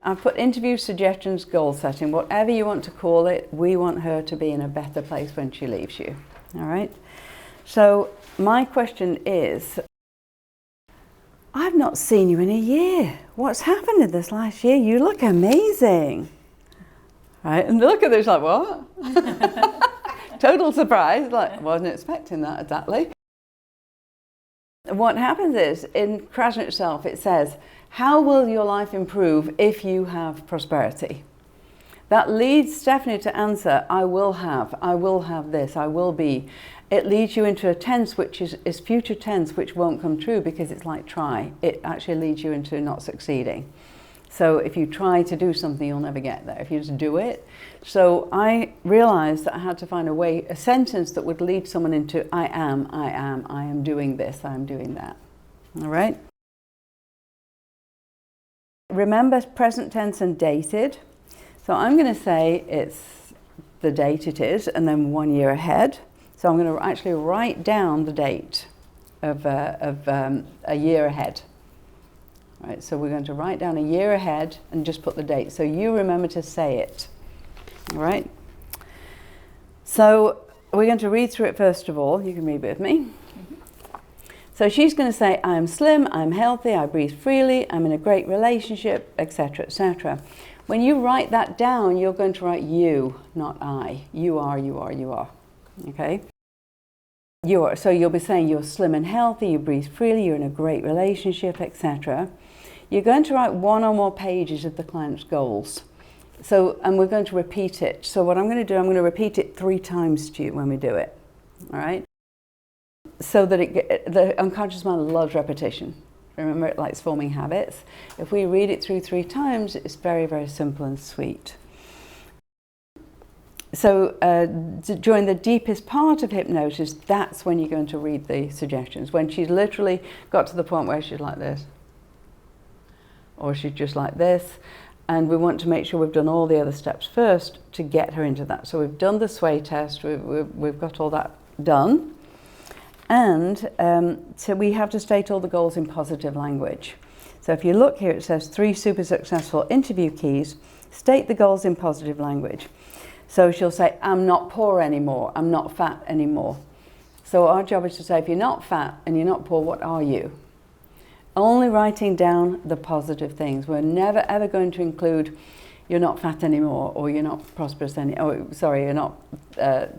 I've put interview suggestions, goal setting, whatever you want to call it. We want her to be in a better place when she leaves you. All right? So my question is, I've not seen you in a year. What's happened in this last year? You look amazing. Right? And they look at this like, what? Total surprise, like, wasn't expecting that exactly. What happens is, in Krasner itself, it says, how will your life improve if you have prosperity? That leads Stephanie to answer, I will have this, I will be. It leads you into a tense which is future tense, which won't come true because it's like try. It actually leads you into not succeeding. So if you try to do something, you'll never get there, if you just do it. So I realized that I had to find a sentence that would lead someone into I am doing this, I am doing that. All right? Remember present tense and dated. So I'm going to say it's the date it is, and then 1 year ahead. So I'm going to actually write down the date of a year ahead. Right, so we're going to write down a year ahead and just put the date. So you remember to say it. All right? So we're going to read through it first of all. You can read with me. So she's going to say, I'm slim, I'm healthy, I breathe freely, I'm in a great relationship, etc., etc. When you write that down, you're going to write you, not I. You are, you are, you are. Okay? You are. So you'll be saying you're slim and healthy, you breathe freely, you're in a great relationship, etc. You're going to write 1 or more pages of the client's goals. So, and we're going to repeat it. So what I'm going to do, I'm going to repeat it 3 times to you when we do it. All right? So that the unconscious mind loves repetition. Remember, it likes forming habits. If we read it through 3 times, it's very, very simple and sweet. So during the deepest part of hypnosis, that's when you're going to read the suggestions. When she's literally got to the point where she's like this, or she's just like this, and we want to make sure we've done all the other steps first to get her into that. So we've done the sway test, we've got all that done, and so we have to state all the goals in positive language. So if you look here, it says 3 super successful interview keys. State the goals in positive language. So she'll say, I'm not poor anymore, I'm not fat anymore. So our job is to say, if you're not fat and you're not poor, what are you? Only writing down the positive things. We're never ever going to include you're not fat anymore, or you're not prosperous anymore, you're not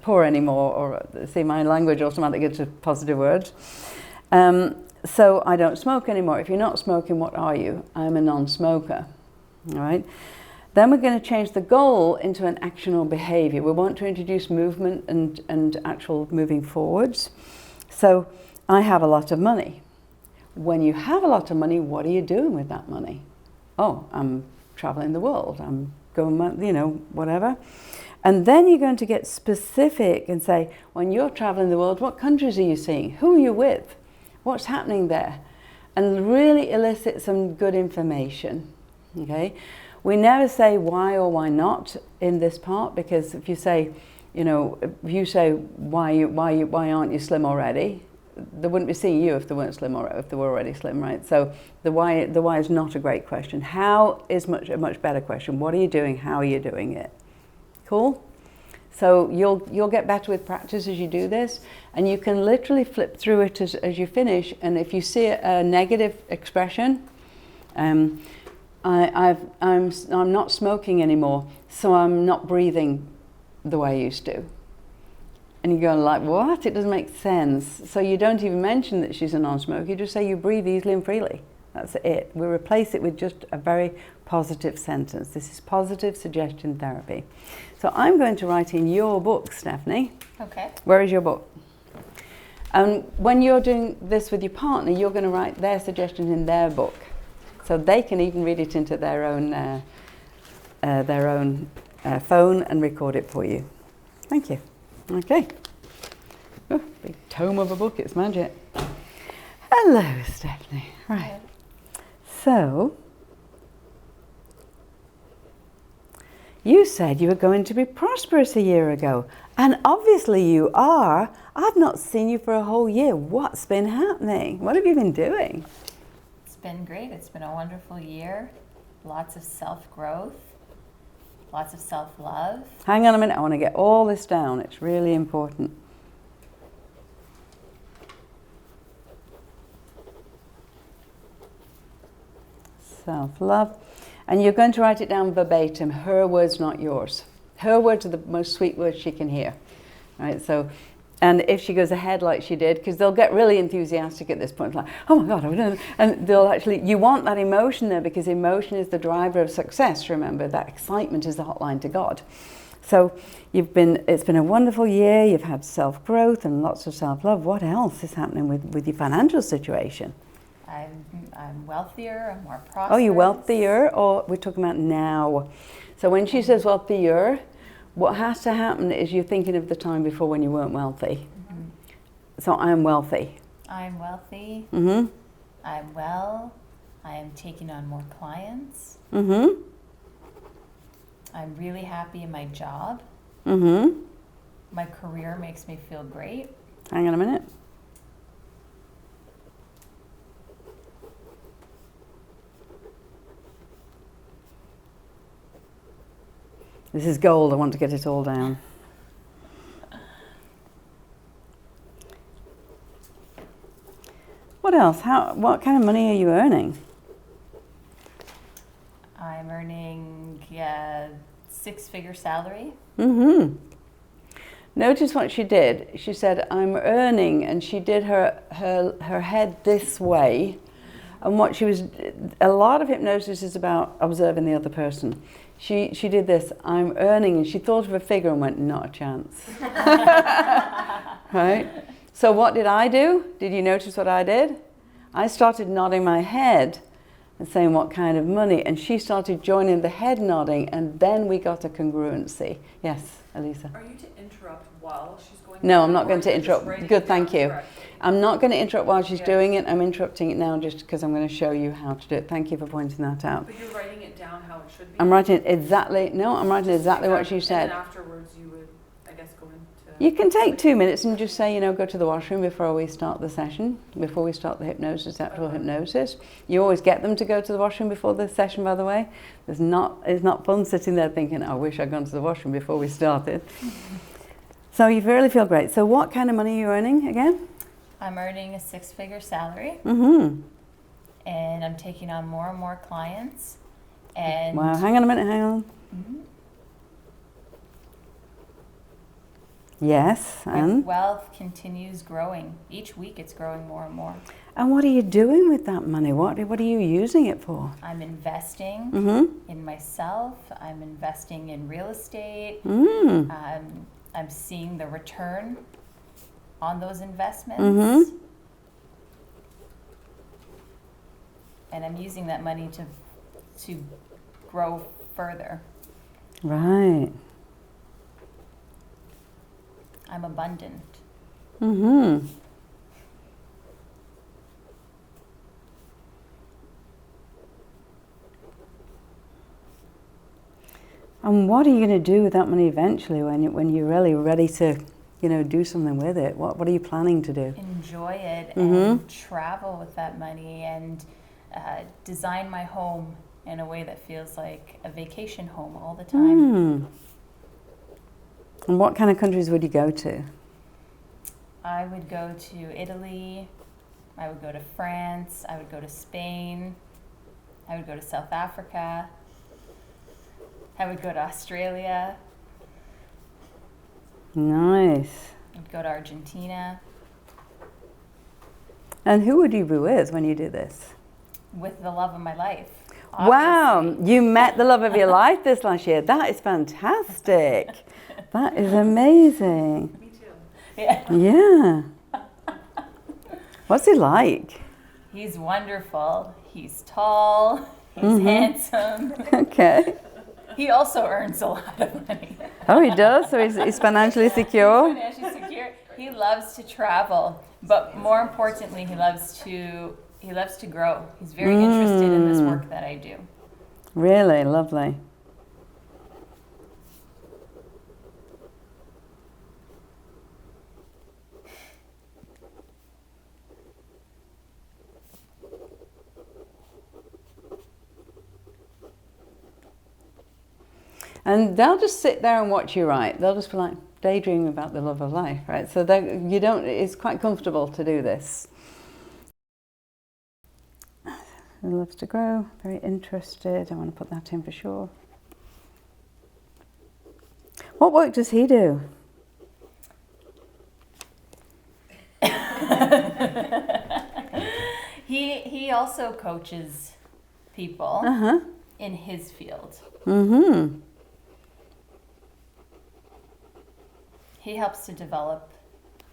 poor anymore, or see, my language automatically gets to positive words. So I don't smoke anymore. If you're not smoking, what are you? I'm a non-smoker. All right? Then we're going to change the goal into an actionable behavior. We want to introduce movement and actual moving forwards. So I have a lot of money. When you have a lot of money, what are you doing with that money? Oh, I'm traveling the world. I'm going, whatever. And then you're going to get specific and say, when you're traveling the world, what countries are you seeing? Who are you with? What's happening there? And really elicit some good information, okay? We never say why or why not in this part, because if you say, if you say why aren't you slim already, they wouldn't be seeing you if they weren't slim or if they were already slim, right? So the why is not a great question. How is a much better question. What are you doing? How are you doing it? Cool? So you'll get better with practice as you do this, and you can literally flip through it as you finish. And if you see a negative expression, I'm not smoking anymore, so I'm not breathing the way I used to. And you go like, what? It doesn't make sense. So you don't even mention that she's a non-smoker. You just say you breathe easily and freely. That's it. We replace it with just a very positive sentence. This is positive suggestion therapy. So I'm going to write in your book, Stephanie. Okay. Where is your book? And when you're doing this with your partner, you're going to write their suggestions in their book. So they can even read it into their own phone and record it for you. Thank you. Okay. Oh, big tome of a book, it's magic. Hello, Stephanie. Right. So, you said you were going to be prosperous a year ago, and obviously you are. I've not seen you for a whole year. What's been happening? What have you been doing? It's been great. It's been a wonderful year. lots of self-growth, lots of self-love. Hang on a minute, I want to get all this down. It's really important. Self-love. And you're going to write it down verbatim. Her words, not yours. Her words are the most sweet words she can hear. Right? So, and if she goes ahead like she did, because they'll get really enthusiastic at this point, like, oh my God, I've done it. And they'll actually, you want that emotion there, because emotion is the driver of success. Remember, that excitement is the hotline to God. So it's been a wonderful year. You've had self-growth and lots of self-love. What else is happening with your financial situation? I'm wealthier, I'm more prosperous. Oh, you're wealthier, or we're talking about now. So when she says wealthier, what has to happen is you're thinking of the time before when you weren't wealthy. Mm-hmm. So I'm wealthy. I'm wealthy. Mm-hmm. I'm well. I am taking on more clients. Mm-hmm. I'm really happy in my job. Mm-hmm. My career makes me feel great. Hang on a minute. This is gold. I want to get it all down. What else? What kind of money are you earning? I'm earning a six-figure salary. Mm-hmm. Notice what she did. She said, I'm earning, and she did her head this way. And what she was, a lot of hypnosis is about observing the other person. She did this, I'm earning, and she thought of a figure and went, not a chance. Right? So what did I do? Did you notice what I did? I started nodding my head and saying what kind of money, and she started joining the head nodding, and then we got a congruency. Yes, Elisa? Are you to interrupt while she's going? No, I'm not going to interrupt. Good, thank you. I'm not going to interrupt while she's doing it. I'm interrupting it now just because I'm going to show you how to do it. Thank you for pointing that out. But you're writing it down how it should be? I'm writing exactly what she said. And then afterwards you would, I guess, go into... You can take 2 minutes and just say, go to the washroom before we start the session, before we start the hypnosis, actual hypnosis. You always get them to go to the washroom before the session, by the way. It's not fun sitting there thinking, I wish I'd gone to the washroom before we started. So you really feel great. So what kind of money are you earning again? I'm earning a six-figure salary. Mm-hmm. And I'm taking on more and more clients. And wow, hang on a minute, hang on. Mm-hmm. Yes, and? Wealth continues growing. Each week it's growing more and more. And what are you doing with that money? What are you using it for? I'm investing in myself. I'm investing in real estate. I'm seeing the return on those investments. And I'm using that money to grow further. Right. I'm abundant. And what are you going to do with that money eventually when you're really ready to, do something with it? What are you planning to do? Enjoy it and travel with that money and design my home in a way that feels like a vacation home all the time. And what kind of countries would you go to? I would go to Italy. I would go to France. I would go to Spain. I would go to South Africa. I would go to Australia. Nice. I'd go to Argentina. And who would you be with when you do this? With the love of my life. Obviously. Wow, you met the love of your life this last year. That is fantastic. That is amazing. Me too. Yeah. What's he like? He's wonderful. He's tall. He's handsome. Okay. He also earns a lot of money. Oh, he does? So he's financially secure? He's financially secure. He loves to travel, but more importantly, he loves to grow. He's very interested in this work that I do. Really lovely. And they'll just sit there and watch you write. They'll just be like daydreaming about the love of life, right? So you don't. It's quite comfortable to do this. He loves to grow. Very interested. I want to put that in for sure. What work does he do? He also coaches people in his field. Mm-hmm. He helps to develop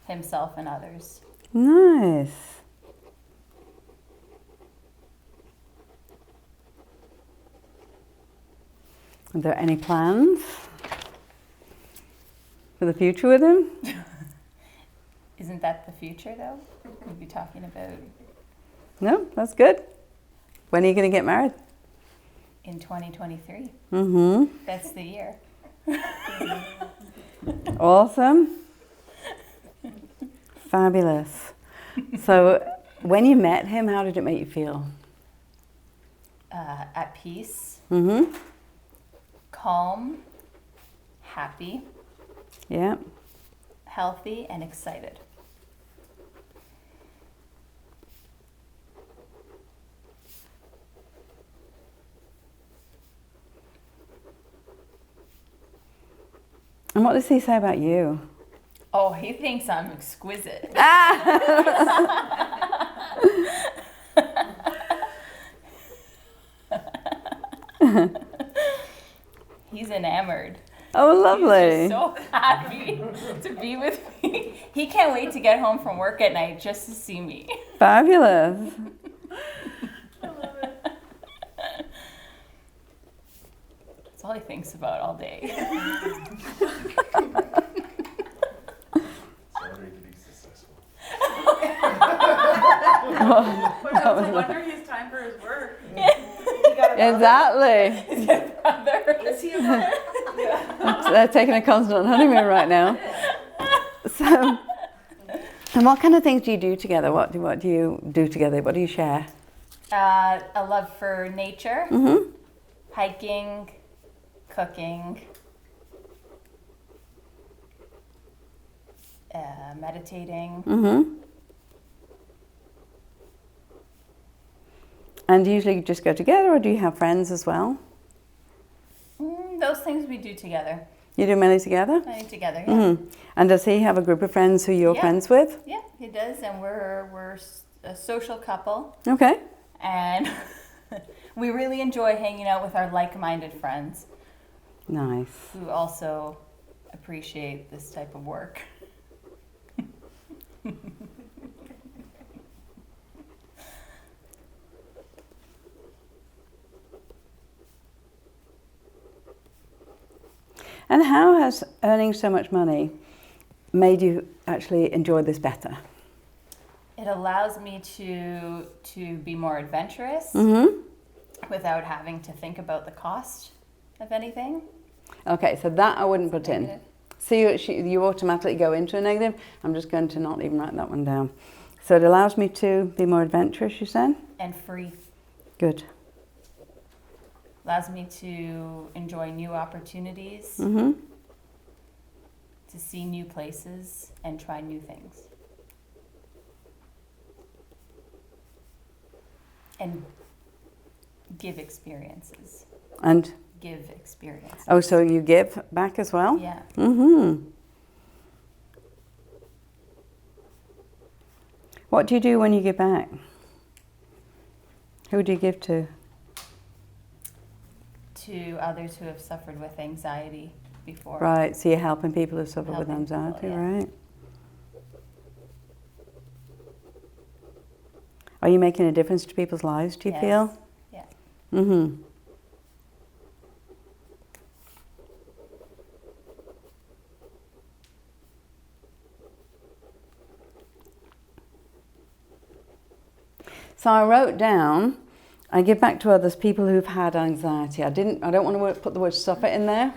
himself and others. Nice. Are there any plans for the future with him? Isn't that the future, though? We'd be talking about No, that's good. When are you going to get married? in 2023. Mm-hmm. That's the year. Awesome. Fabulous. So when you met him, how did it make you feel? At peace, Mm-hmm. calm, happy, Yeah. healthy, and excited. And what does he say about you? Oh, he thinks I'm exquisite. He's enamored. Oh, lovely. He's just so happy to be with me. He can't wait to get home from work at night just to see me. Fabulous. That's all he thinks about all day. Sorry to be successful. No wonder he has time for his work. He got a Exactly. Brother. Is he a brother? They're taking a constant honeymoon right now. So, and what kind of things do you do together? What do you do together? What do you share? A love for nature, Mm-hmm. hiking, cooking, meditating. Mm-hmm. And usually you just go together, or do you have friends as well? Those things we do together. You do many together? Many together, yeah. Mm-hmm. And does he have a group of friends who you're Yeah. friends with? Yeah, he does, and we're a social couple, Okay. and we really enjoy hanging out with our like-minded friends Nice. who also appreciate this type of work. And how has earning so much money made you actually enjoy this better? It allows me to be more adventurous Mm-hmm. without having to think about the cost of anything. Okay, so that I wouldn't put in. Negative. See, you automatically go into a negative. I'm just going to not even write that one down. So it allows me to be more adventurous, you said? And free. Good. Allows me to enjoy new opportunities, Mm-hmm. to see new places and try new things. And give experiences. And, Give experiences. oh, so you give back as well? Yeah. Mm-hmm. What do you do when you give back? Who do you give to? To others who have suffered with anxiety before. Right, so you're helping people who suffer with Helping people, anxiety, yeah. right? Are you making a difference to people's lives, do you Yes. feel? Yeah. Mm-hmm. So I wrote down, I give back to others people who've had anxiety. I don't want to put the word suffer in there,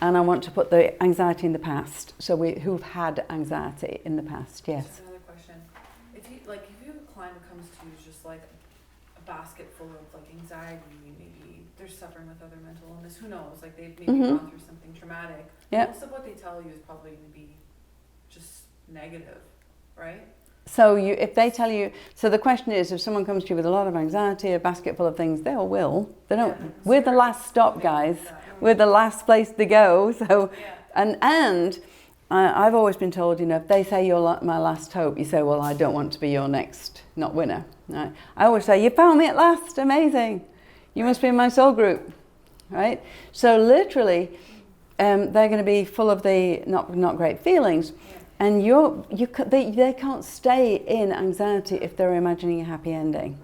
and I want to put the anxiety in the past. So who've had anxiety in the past, yes. Just another question. If you have a client who comes to you just like a basket full of like anxiety, maybe there's suffering with other mental illness, who knows, like they've maybe Mhm. gone through something traumatic. Yeah. Most of what they tell you is probably going to be just negative, right? So if they tell you, so the question is, if someone comes to you with a lot of anxiety, a basket full of things, they all will. They don't. Yeah. We're the last stop, guys. We're the last place to go. So, and I've always been told, you know, if they say you're my last hope, you say, well, I don't want to be your next not winner. Right? I always say, you found me at last, amazing. You must be in my soul group, right? So literally, they're going to be full of the not great feelings. And they can't stay in anxiety if they're imagining a happy ending.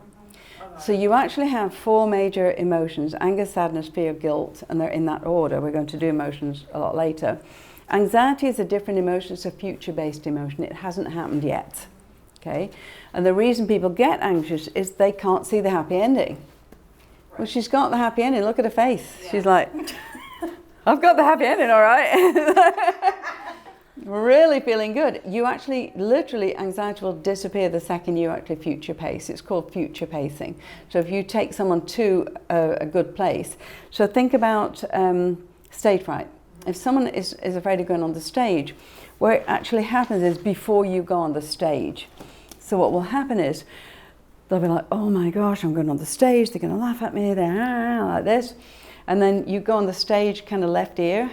So you actually have 4 major emotions: anger, sadness, fear, guilt, and they're in that order. We're going to do emotions a lot later. Anxiety is a different emotion. It's a future-based emotion. It hasn't happened yet. Okay? And the reason people get anxious is they can't see the happy ending. Well, she's got the happy ending. Look at her face. Yeah. She's like, I've got the happy ending, all right. Really feeling good. You actually, literally, anxiety will disappear the second you actually future pace. It's called future pacing. So if you take someone to a good place. So think about stage fright. If someone is afraid of going on the stage, what actually happens is before you go on the stage. So what will happen is they'll be like, oh my gosh, I'm going on the stage. They're going to laugh at me. They're like this. And then you go on the stage kind of left ear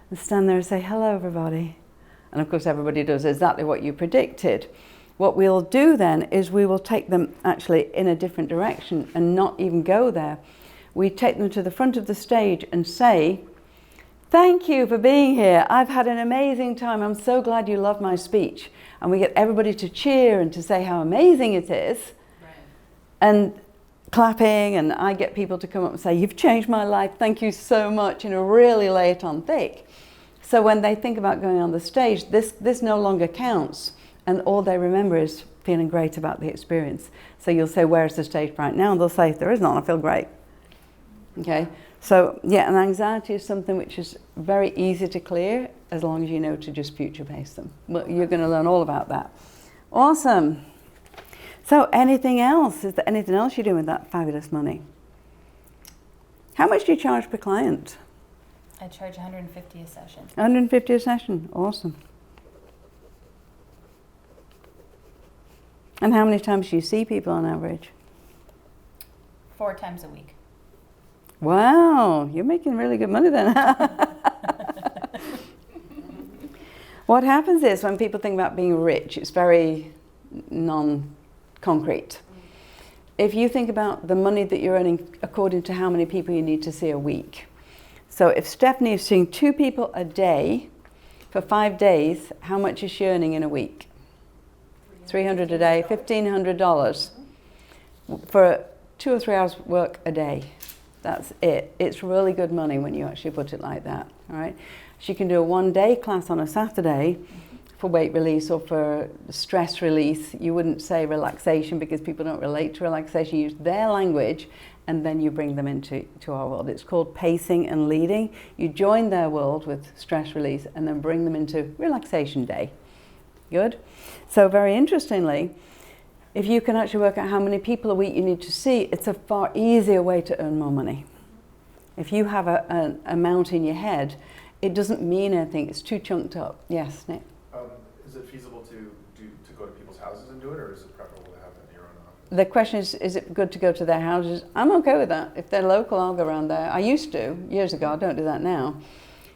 and stand there and say, hello, everybody. And of course, everybody does exactly what you predicted. What we'll do then is we will take them actually in a different direction and not even go there. We take them to the front of the stage and say, thank you for being here. I've had an amazing time. I'm so glad you loved my speech. And we get everybody to cheer and to say how amazing it is. Right. And clapping, and I get people to come up and say, you've changed my life. Thank you so much. You know, really lay it on thick. So when they think about going on the stage, this no longer counts, and all they remember is feeling great about the experience. So you'll say, where's the stage fright now? And they'll say, there is none, I feel great. Okay, so yeah, and anxiety is something which is very easy to clear as long as you know to just future pace them. Well, you're going to learn all about that. Awesome. So anything else? Is there anything else you're doing with that fabulous money? How much do you charge per client? I charge $150 a session. $150 a session, awesome. And how many times do you see people on average? 4 times a week. Wow, you're making really good money then. What happens is when people think about being rich, it's very non-concrete. If you think about the money that you're earning according to how many people you need to see a week. So if Stephanie is seeing 2 people a day for 5 days, how much is she earning in a week? $300 a day, $1,500 for 2 or 3 hours work a day. That's it. It's really good money when you actually put it like that, all right? She can do a 1-day class on a Saturday for weight release or for stress release. You wouldn't say relaxation because people don't relate to relaxation. You use their language and then you bring them into our world. It's called pacing and leading. You join their world with stress release and then bring them into relaxation day. Good? So very interestingly, if you can actually work out how many people a week you need to see, it's a far easier way to earn more money. If you have an amount in your head, it doesn't mean anything. It's too chunked up. Yes, Nick? Is it feasible to go to people's houses and do it, or is it preferable to have it in your own office? The question is it good to go to their houses? I'm okay with that. If they're local, I'll go around there. I used to, years ago. I don't do that now.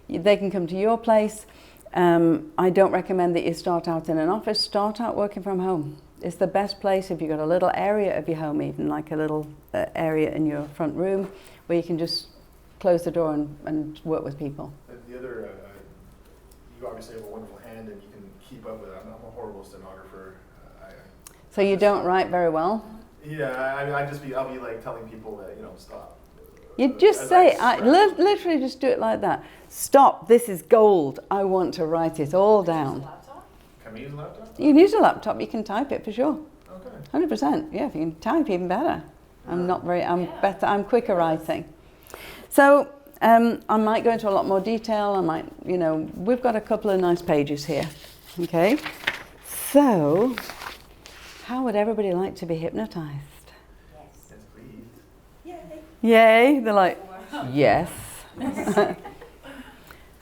They can come to your place. I don't recommend that you start out in an office. Start out working from home. It's the best place if you've got a little area of your home, even like a little area in your front room where you can just close the door and work with people. And the other, you obviously have a wonderful hand and you can keep up with it. I'm a horrible stenographer. So you don't write very well? Yeah, I'll be like telling people that, stop. You just say, literally just do it like that. Stop, this is gold. I want to write it all down. Can we use a laptop? You can use a laptop, you can type it for sure. Okay. 100%, yeah, if you can type, even better. I'm quicker writing. So I might go into a lot more detail. I might, we've got a couple of nice pages here. Okay, so how would everybody like to be hypnotized? Yes, please. Yay. Yay, they're like, Yes.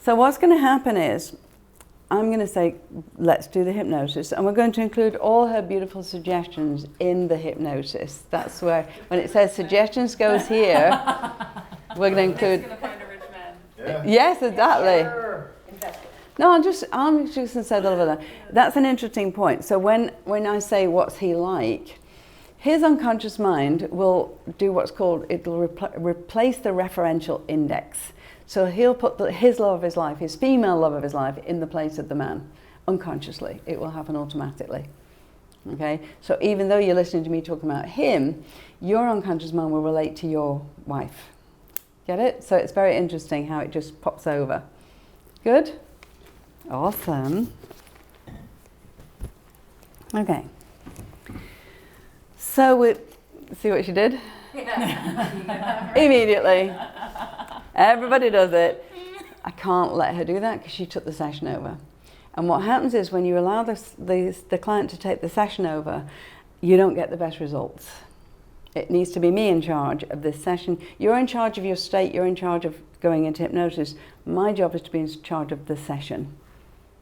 So what's going to happen is, I'm going to say, let's do the hypnosis, and we're going to include all her beautiful suggestions in the hypnosis. That's where, when it says suggestions goes here, we're going to include... Going to find a rich man. Yeah. Yes, exactly. Sure. No, I'm just going to say a little bit. That's an interesting point. So when I say what's he like, his unconscious mind will do what's called, it'll replace the referential index. So he'll put his love of his life, his female love of his life, in the place of the man, unconsciously. It will happen automatically. Okay? So even though you're listening to me talking about him, your unconscious mind will relate to your wife. Get it? So it's very interesting how it just pops over. Good? Awesome. Okay. So we see what she did? Yeah. Immediately. Everybody does it. I can't let her do that because she took the session over. And what happens is when you allow the client to take the session over, you don't get the best results. It needs to be me in charge of this session. You're in charge of your state. You're in charge of going into hypnosis. My job is to be in charge of the session.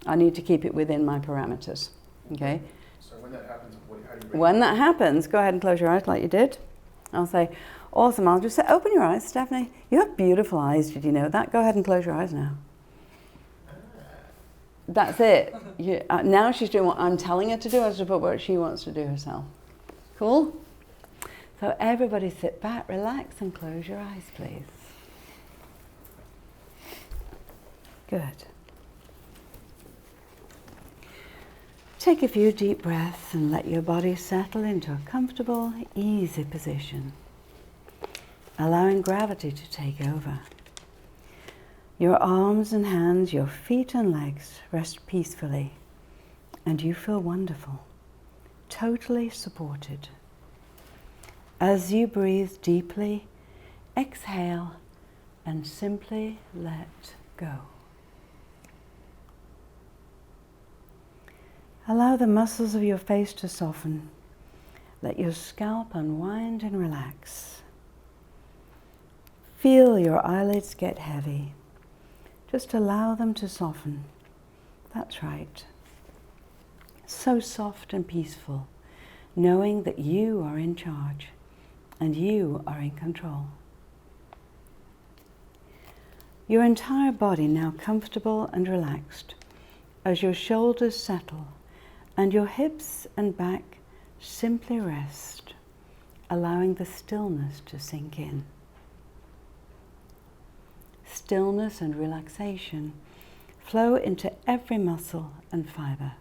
I need to keep it within my parameters. Okay? So when that happens, how do you rate When that happens, go ahead and close your eyes like you did. I'll say, awesome. I'll just say, open your eyes, Stephanie. You have beautiful eyes. Did you know that? Go ahead and close your eyes now. That's it. Now she's doing what I'm telling her to do as opposed to what she wants to do herself. Cool? So everybody sit back, relax, and close your eyes, please. Good. Take a few deep breaths and let your body settle into a comfortable, easy position, allowing gravity to take over. Your arms and hands, your feet and legs rest peacefully, and you feel wonderful, totally supported. As you breathe deeply, exhale and simply let go. Allow the muscles of your face to soften. Let your scalp unwind and relax. Feel your eyelids get heavy. Just allow them to soften. That's right. So soft and peaceful, knowing that you are in charge and you are in control. Your entire body now comfortable and relaxed as your shoulders settle and your hips and back simply rest, allowing the stillness to sink in. Stillness and relaxation flow into every muscle and fiber,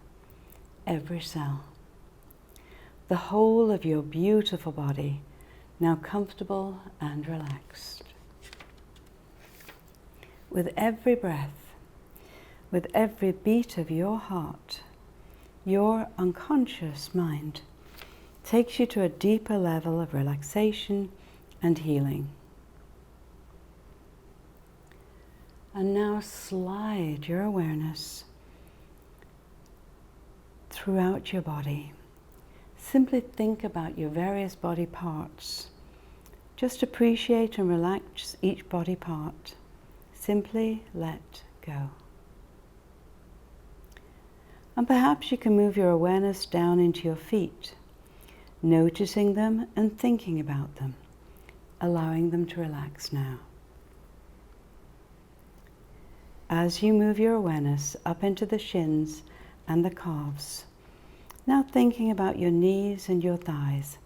every cell. The whole of your beautiful body now comfortable and relaxed. With every breath, with every beat of your heart, your unconscious mind takes you to a deeper level of relaxation and healing. And now slide your awareness throughout your body. Simply think about your various body parts. Just appreciate and relax each body part. Simply let go. And perhaps you can move your awareness down into your feet, noticing them and thinking about them, allowing them to relax now. As you move your awareness up into the shins and the calves, now thinking about your knees and your thighs,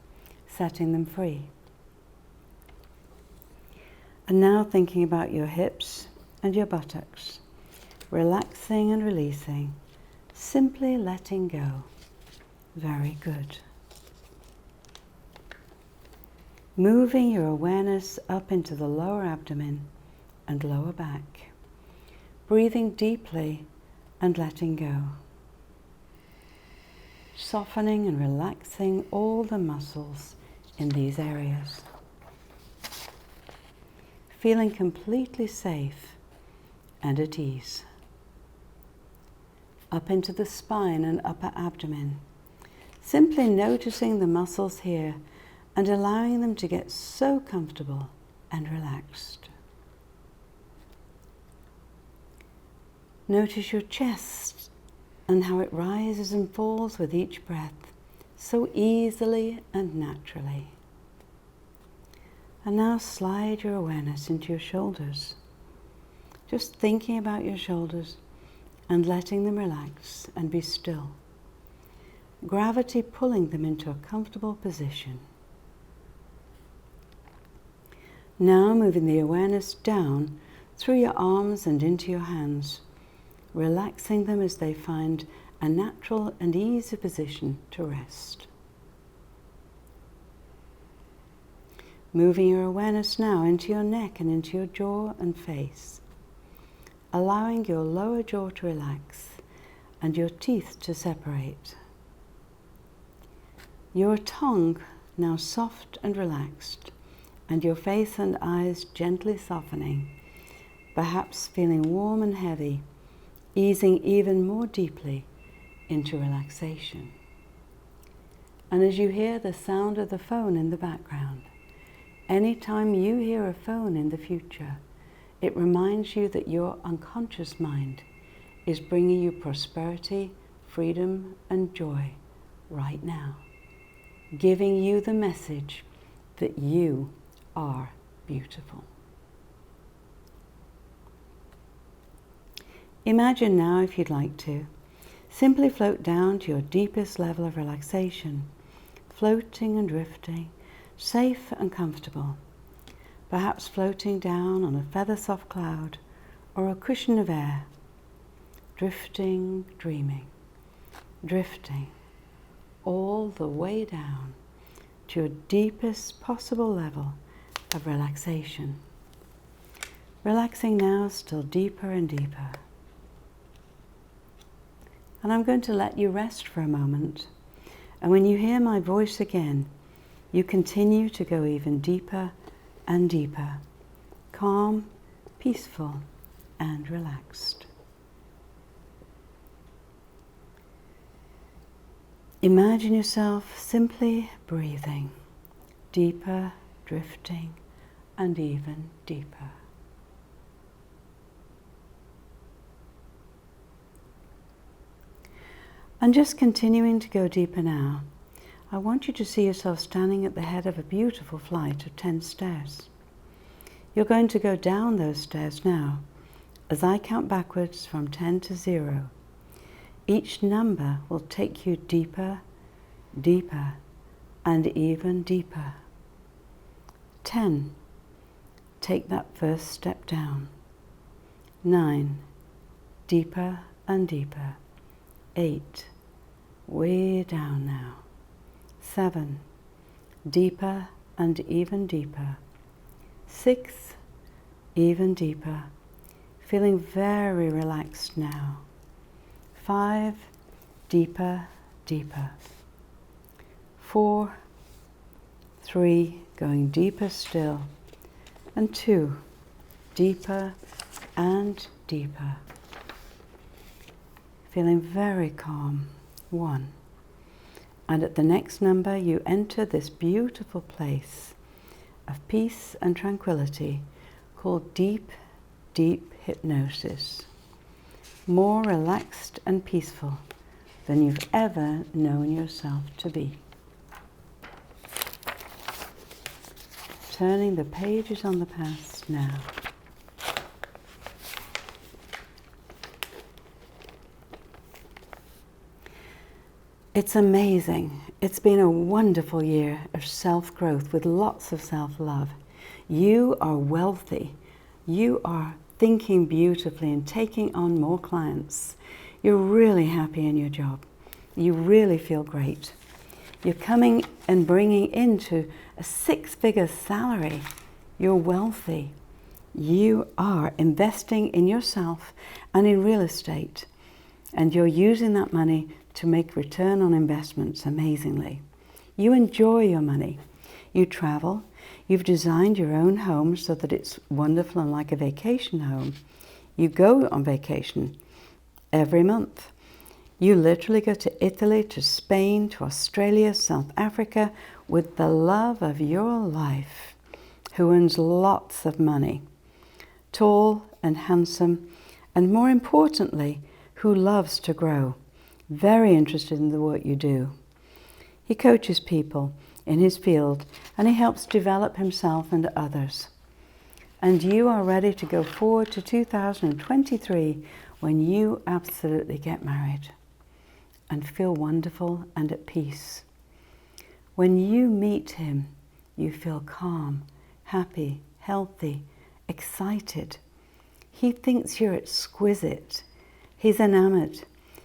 setting them free. And now thinking about your hips and your buttocks, relaxing and releasing, simply letting go. Very good. Moving your awareness up into the lower abdomen and lower back, breathing deeply and letting go. Softening and relaxing all the muscles in these areas. Feeling completely safe and at ease. Up into the spine and upper abdomen. Simply noticing the muscles here and allowing them to get so comfortable and relaxed. Notice your chest and how it rises and falls with each breath, so easily and naturally. And now slide your awareness into your shoulders, just thinking about your shoulders and letting them relax and be still. Gravity pulling them into a comfortable position. Now moving the awareness down through your arms and into your hands, relaxing them as they find a natural and easy position to rest. Moving your awareness now into your neck and into your jaw and face, allowing your lower jaw to relax and your teeth to separate. Your tongue now soft and relaxed, and your face and eyes gently softening, perhaps feeling warm and heavy, easing even more deeply into relaxation. And as you hear the sound of the phone in the background, anytime you hear a phone in the future, it reminds you that your unconscious mind is bringing you prosperity, freedom, and joy right now, giving you the message that you are beautiful. Imagine now, if you'd like to, simply float down to your deepest level of relaxation, floating and drifting, safe and comfortable, perhaps floating down on a feather-soft cloud or a cushion of air, drifting, dreaming, drifting all the way down to your deepest possible level of relaxation. Relaxing now still deeper and deeper. And I'm going to let you rest for a moment. And when you hear my voice again, you continue to go even deeper and deeper, calm, peaceful, and relaxed. Imagine yourself simply breathing, deeper, drifting, and even deeper. And just continuing to go deeper now, I want you to see yourself standing at the head of a beautiful flight of 10 stairs. You're going to go down those stairs now, as I count backwards from 10 to 0. Each number will take you deeper, deeper, and even deeper. 10, take that first step down. 9, deeper and deeper. 8, way down now. 7, deeper and even deeper. 6, even deeper, feeling very relaxed now. 5, deeper, deeper. 4, 3, going deeper still. And 2, deeper and deeper. Feeling very calm. 1. And at the next number, you enter this beautiful place of peace and tranquility called deep, deep hypnosis. More relaxed and peaceful than you've ever known yourself to be. Turning the pages on the past now. It's amazing. It's been a wonderful year of self-growth with lots of self-love. You are wealthy. You are thinking beautifully and taking on more clients. You're really happy in your job. You really feel great. You're coming and bringing into a 6-figure salary. You're wealthy. You are investing in yourself and in real estate. And you're using that money to make return on investments amazingly. You enjoy your money. You travel. You've designed your own home so that it's wonderful and like a vacation home. You go on vacation every month. You literally go to Italy, to Spain, to Australia, South Africa with the love of your life, who earns lots of money. Tall and handsome and more importantly, who loves to grow, very interested in the work you do. He coaches people in his field and he helps develop himself and others. And you are ready to go forward to 2023 when you absolutely get married and feel wonderful and at peace. When you meet him, you feel calm, happy, healthy, excited. He thinks you're exquisite. He's enamored.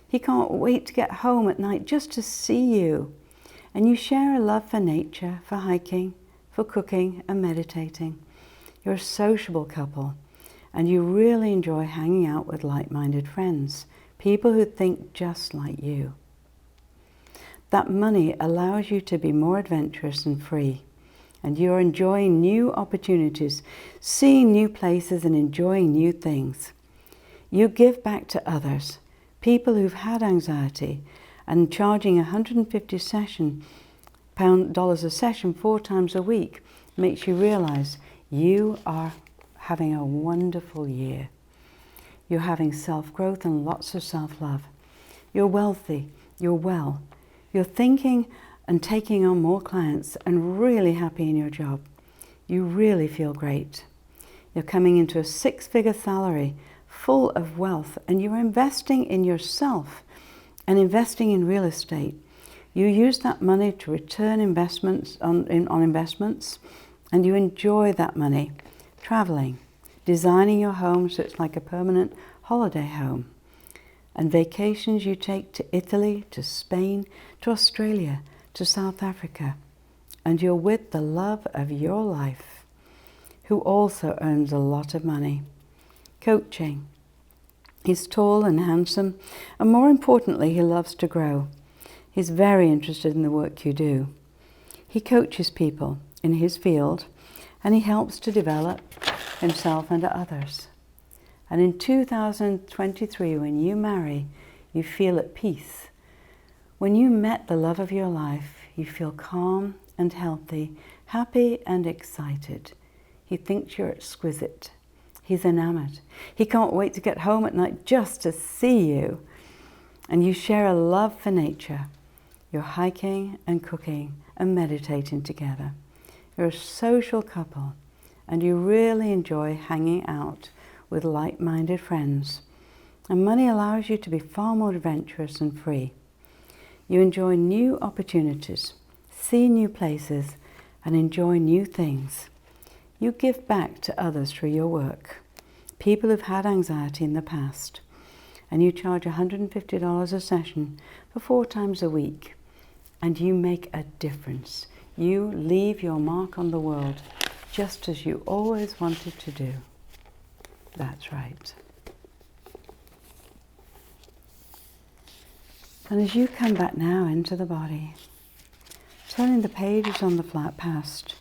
He can't wait to get home at night just to see you. And you share a love for nature, for hiking, for cooking and meditating. You're a sociable couple, and you really enjoy hanging out with like-minded friends, people who think just like you. That money allows you to be more adventurous and free, and you're enjoying new opportunities, seeing new places and enjoying new things. You give back to others, people who've had anxiety, and charging $150 a session 4 times a week makes you realize you are having a wonderful year. You're having self-growth and lots of self-love. You're wealthy, you're well. You're thinking and taking on more clients and really happy in your job. You really feel great. You're coming into a 6-figure salary, full of wealth, and you're investing in yourself and investing in real estate. You use that money to return investments on investments, and you enjoy that money traveling, designing your home so it's like a permanent holiday home. And vacations you take to Italy, to Spain, to Australia, to South Africa. And you're with the love of your life, who also earns a lot of money. Coaching. He's tall and handsome, and more importantly, he loves to grow. He's very interested in the work you do. He coaches people in his field, and he helps to develop himself and others. And in 2023, when you marry, you feel at peace. When you met the love of your life, you feel calm and healthy, happy and excited. He thinks you're exquisite. He's enamored. He can't wait to get home at night just to see you. And you share a love for nature. You're hiking and cooking and meditating together. You're a social couple, and you really enjoy hanging out with like-minded friends. And money allows you to be far more adventurous and free. You enjoy new opportunities, see new places, and enjoy new things. You give back to others through your work. People who've had anxiety in the past. And you charge $150 a session for 4 times a week. And you make a difference. You leave your mark on the world, just as you always wanted to do. That's right. And as you come back now into the body, turning the pages on the flat past,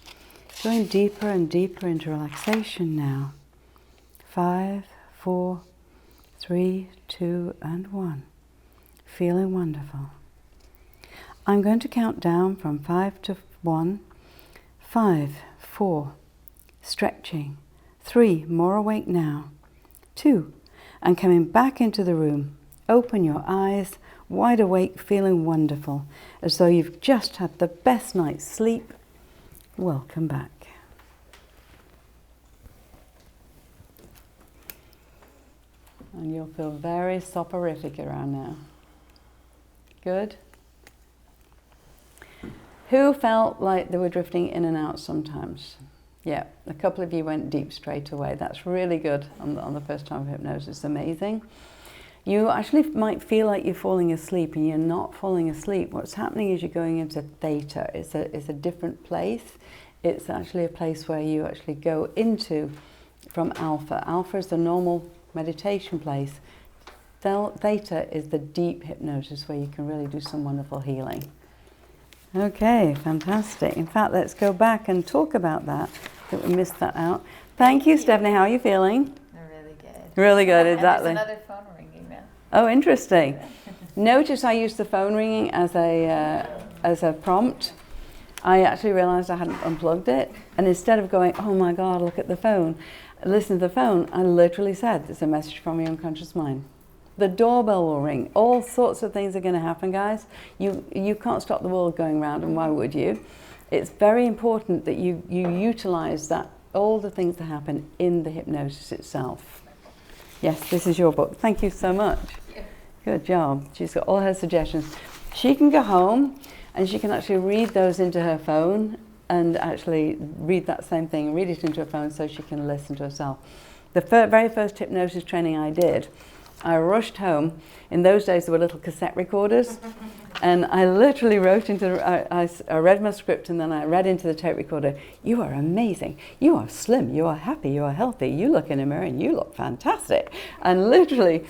going deeper and deeper into relaxation now. 5, 4, 3, 2, and 1. Feeling wonderful. I'm going to count down from 5 to 1. 5, 4, stretching. 3, more awake now. 2, and coming back into the room. Open your eyes, wide awake, feeling wonderful, as though you've just had the best night's sleep. Welcome back. And you'll feel very soporific around now. Good. Who felt like they were drifting in and out sometimes? Yeah, a couple of you went deep straight away. That's really good on the first time of hypnosis. Amazing. You actually might feel like you're falling asleep, and you're not falling asleep. What's happening is you're going into theta. It's a different place. It's actually a place where you actually go into from alpha. Alpha is the normal meditation place. Theta is the deep hypnosis where you can really do some wonderful healing. Okay, fantastic. In fact, let's go back and talk about that. I think we missed that out. Thank you, Stephanie. How are you feeling? Really good. Really good, exactly. And there's another phone ringing now. Oh, interesting. Notice I used the phone ringing as a prompt. I actually realized I hadn't unplugged it, and instead of going, oh my God, look at the phone, listened to the phone, I literally said, there's a message from your unconscious mind. The doorbell will ring. All sorts of things are going to happen, guys. You can't stop the world going round, and why would you? It's very important that you utilize that, all the things that happen in the hypnosis itself. Yes, this is your book. Thank you so much. Good job. She's got all her suggestions. She can go home and she can actually read those into her phone and actually read that same thing, read it into her phone so she can listen to herself. The very first hypnosis training I did, I rushed home. In those days there were little cassette recorders, and I literally wrote into, I read my script and then I read into the tape recorder, you are amazing, you are slim, you are happy, you are healthy, you look in a mirror and you look fantastic. And literally,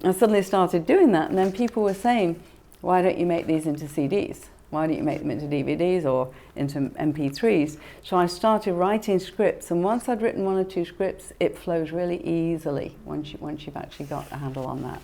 I suddenly started doing that, and then people were saying, why don't you make these into CDs? Why don't you make them into DVDs or into MP3s? So I started writing scripts, and once I'd written 1 or 2 scripts, it flows really easily once you've actually got a handle on that.